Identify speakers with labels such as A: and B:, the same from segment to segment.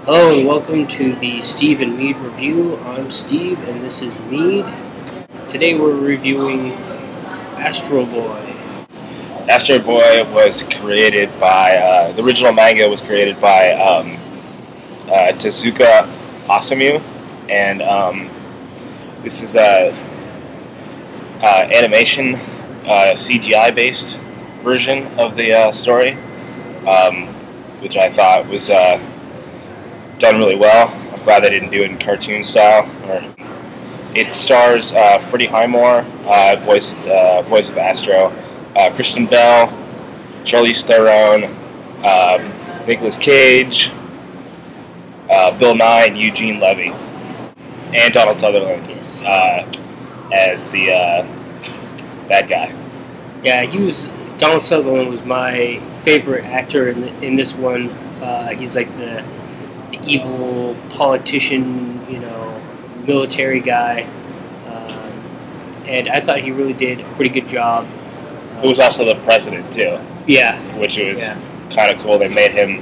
A: Hello and welcome to the Steve and Mead review. I'm Steve and this is Mead. Today we're reviewing Astro Boy.
B: Astro Boy was created by, the original manga was created by Tezuka Osamu, and this is a animation, CGI-based version of the story, which I thought was done really well. I'm glad they didn't do it in cartoon style. It stars Freddie Highmore, voice of Astro, Kristen Bell, Charlize Theron, Nicolas Cage, Bill Nye, and Eugene Levy, and Donald Sutherland as the bad guy.
A: Yeah, Donald Sutherland was my favorite actor in this one. He's like the evil politician, military guy, and I thought he really did a pretty good job.
B: Who was also the president too.
A: Yeah,
B: which was kind of cool. They made him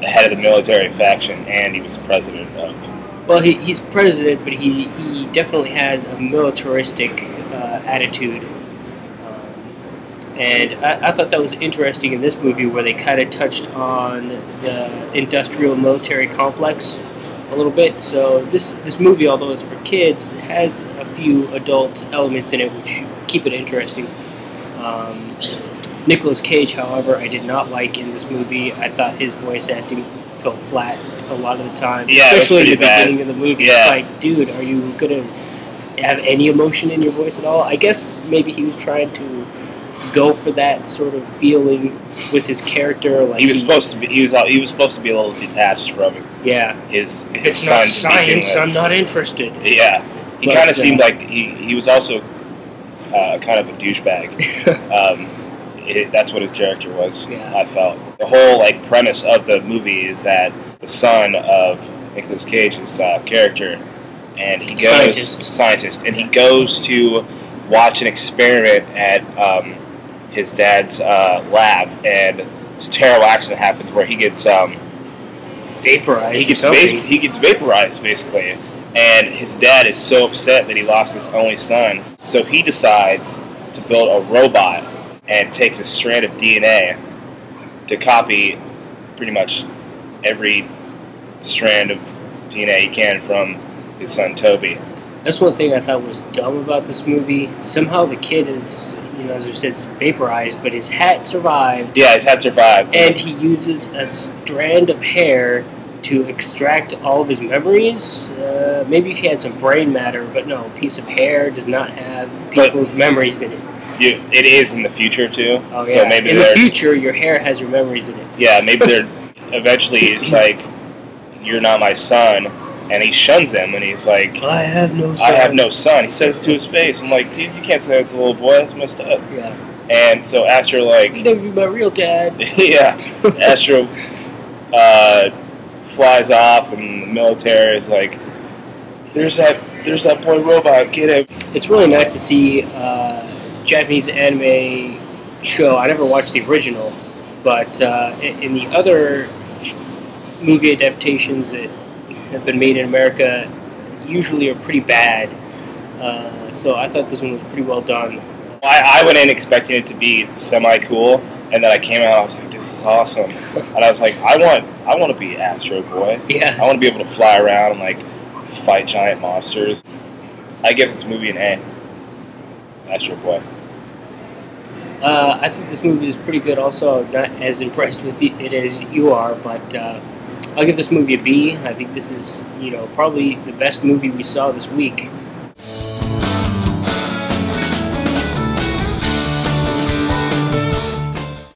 B: the head of the military faction, and he was president of.
A: Well, he's president, but he definitely has a militaristic attitude. And I thought that was interesting in this movie where they kind of touched on the industrial military complex a little bit. So this movie, although it's for kids, has a few adult elements in it which keep it interesting. Nicolas Cage, however, I did not like in this movie. I thought his voice acting felt flat a lot of the time, especially in the beginning of the movie. Yeah. It's like, dude, are you going to have any emotion in your voice at all? I guess maybe he was trying to go for that sort of feeling with his character. Like
B: he was supposed to be. He was supposed to be a little detached from his
A: if it's not science, I'm not interested.
B: Yeah, he kind of seemed like he was also kind of a douchebag. That's what his character was. Yeah. I felt the whole premise of the movie is that the son of Nicolas Cage's character, and he goes scientist, and he goes to watch an experiment at his dad's lab, and this terrible accident happens where he gets
A: vaporized.
B: He gets vaporized basically, and his dad is so upset that he lost his only son, so he decides to build a robot and takes a strand of DNA to copy pretty much every strand of DNA he can from his son Toby.
A: That's one thing I thought was dumb about this movie. Somehow the kid is, as we said, vaporized, but his hat survived.
B: Yeah, his hat survived.
A: And he uses a strand of hair to extract all of his memories. Maybe he had some brain matter, but no, a piece of hair does not have people's memories in it.
B: It is in the future, too.
A: Oh, yeah.
B: So maybe
A: in the future, your hair has your memories in it.
B: Yeah, maybe they're eventually it's like, you're not my son. And he shuns him, and he's like,
A: I have no son.
B: I have no son. He says it to his face. I'm like, dude, you can't say that to a little boy. That's messed up.
A: Yeah.
B: And so Astro,
A: you can never be my real dad.
B: Yeah. Astro flies off, and the military is like, there's that boy robot. Get him.
A: It's really nice to see Japanese anime show. I never watched the original, but in the other movie adaptations that have been made in America usually are pretty bad. So I thought this one was pretty well done.
B: I went in expecting it to be semi-cool, and then I came out, I was like, this is awesome. And I was like, I want to be Astro Boy.
A: Yeah.
B: I want to be able to fly around and fight giant monsters. I give this movie an A. Astro Boy.
A: I think this movie is pretty good also. I'm not as impressed with it as you are, but I'll give this movie a B. I think this is, probably the best movie we saw this week.